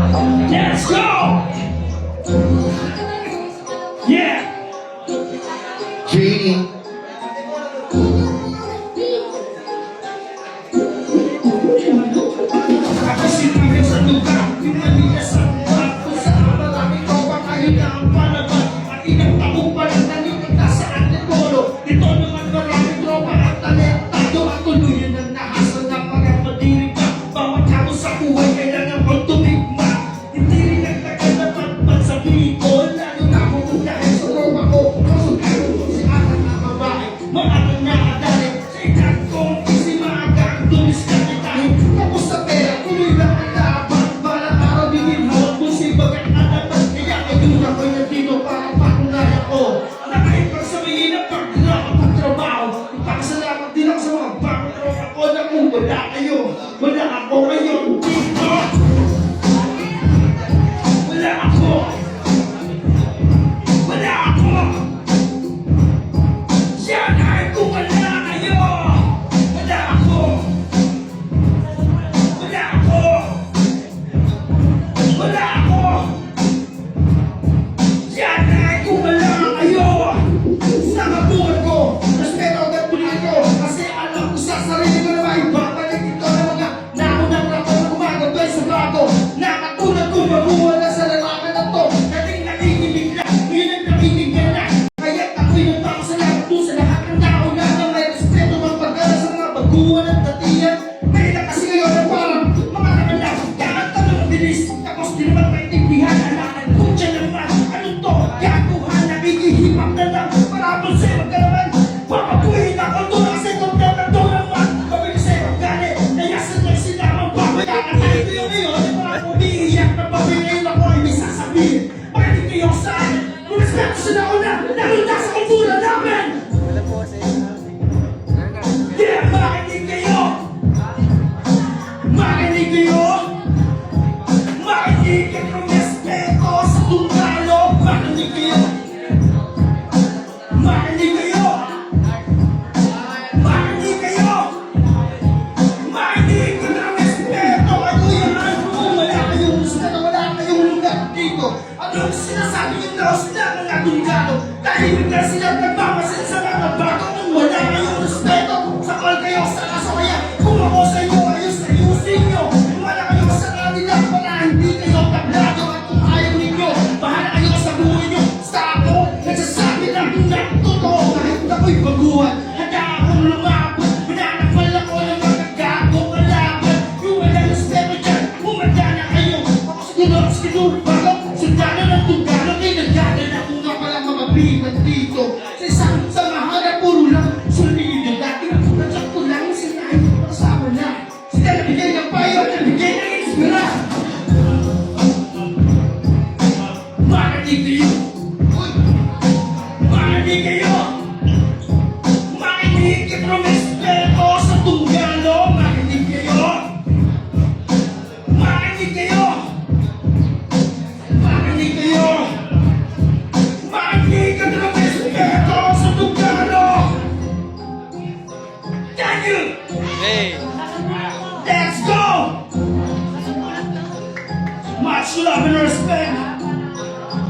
Let's go! Yeah! Dream. Ako sinigil sa lugar, pinaliya sa buhat ko sa maraming tropa kayo na ang palaban. At inang takong palang naniligtas sa ating polo. Ito naman maraming tropa at talentado at tuluyan ng nahasal na pagkapadirig ka. Bawat hapon sa buhay kailangan kong tumigma. Hindi rin nagtagal na pagpag sa Bicol. Lalo na ako kung dahil sa tropa ko. Kasunod ko si anak na babae, maagang nakadali. Sa edad kong isi maaga ang tulis ka nitahin. Tapos sa pera, tuloy lang ang laban. Balang araw bigin hawak mo si bagat alaban. Kaya ayun ako'y nandito para patunayan ko na kahit pagsabihin ang pagkakapag pagtrabaho, ipakasalamat din ako sa mga bagong tropa ko na kung wala kayo, wala ako ngayon dito. Wala ako. Wala ako. Yan ay kung wala kayo. Wala ako. Wala ako. Wala ako. Yan ay kung wala kayo. Sa kabuhan ko, respeto agad punin ko. Kasi alam ko sa sarili ko na maibabalik ito ng mga naunang rapo na gumagabay sa bago. Nakatulad ko mabuhay na sa lalaki na to. Dating nakikinig na, yun ang nakikinig na. Kaya't ako'y nagpapasalamat doon sa lahat ng tao na may respeto magpagkala sa mga baguhan at datiyan. May na kasi ngayon na parang mga nakalap. Kakat tanong ang bilis, tapos di naman maintindihan. Alakan ko dyan naman, anong to? Gaguhan, nakikihimap na lang. Parapon sa'yo magkalaman. Papabuhin ako doon kasi kung naman naman. Pabilis sa'yo ang gani, kaya sadya sila magpapay. Kakatayin ko yung ngayon, di ba ako umiiyak na pabigay ako ay may sasabihin. Pwede kayo sa akin, kung respeto sila ko na, nalundas ako